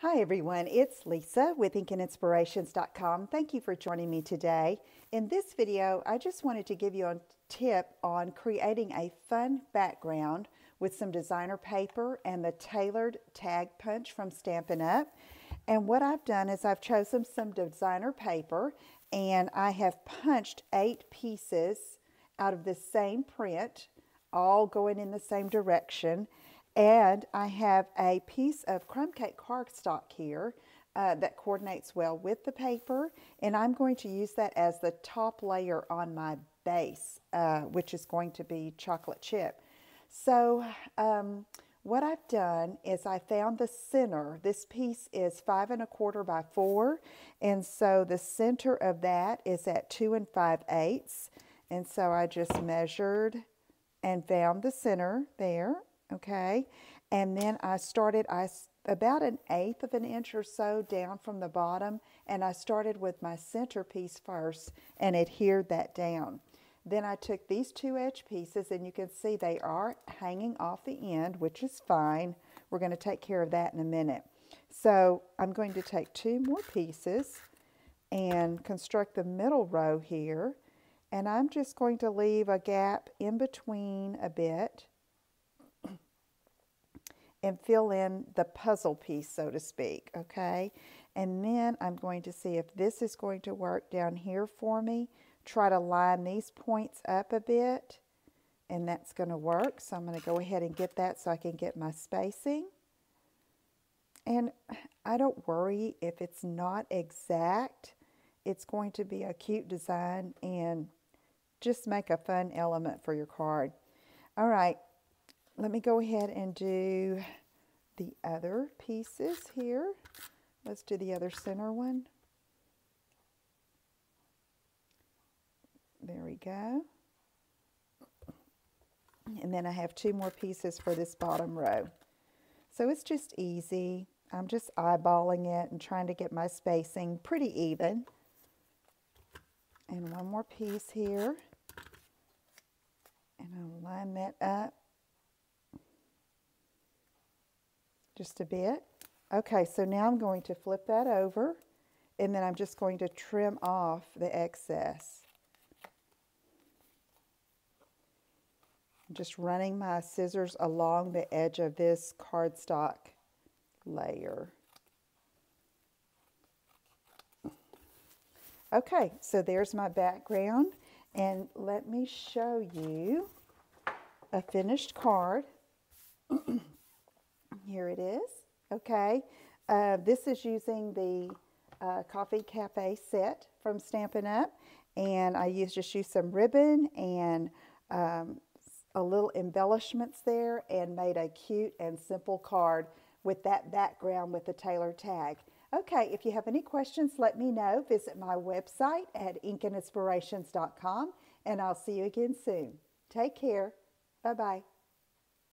Hi everyone, it's Lisa with InkandInspirations.com. Thank you for joining me today. In this video, I just wanted to give you a tip on creating a fun background with some designer paper and the tailored tag punch from Stampin' Up. And what I've done is I've chosen some designer paper and I have punched 8 pieces out of the same print, all going in the same direction. And I have a piece of crumb cake cardstock here that coordinates well with the paper. And I'm going to use that as the top layer on my base, which is going to be chocolate chip. So what I've done is I found the center. This piece is 5 1/4 by 4. And so the center of that is at 2 5/8. And so I just measured and found the center there. Okay, and then I started about 1/8 of an inch or so down from the bottom, and I started with my center piece first and adhered that down. Then I took these 2 edge pieces, and you can see they are hanging off the end, which is fine. We're going to take care of that in a minute. So I'm going to take 2 more pieces and construct the middle row here, and I'm just going to leave a gap in between a bit and fill in the puzzle piece, so to speak, okay? And then I'm going to see if this is going to work down here for me. Try to line these points up a bit, and that's going to work. So I'm going to go ahead and get that so I can get my spacing. And I don't worry if it's not exact. It's going to be a cute design and just make a fun element for your card. All right. Let me go ahead and do the other pieces here. Let's do the other center one. There we go. And then I have 2 more pieces for this bottom row. So it's just easy. I'm just eyeballing it and trying to get my spacing pretty even. And 1 more piece here. And I'll line that up just a bit. Okay, so now I'm going to flip that over, and then I'm just going to trim off the excess. I'm just running my scissors along the edge of this cardstock layer. Okay, so there's my background, and let me show you a finished card. Here it is. Okay, this is using the Coffee Cafe set from Stampin' Up, and I just used some ribbon and a little embellishments there, and made a cute and simple card with that background with the tailored tag. Okay, if you have any questions, let me know. Visit my website at InkandInspirations.com, and I'll see you again soon. Take care. Bye-bye.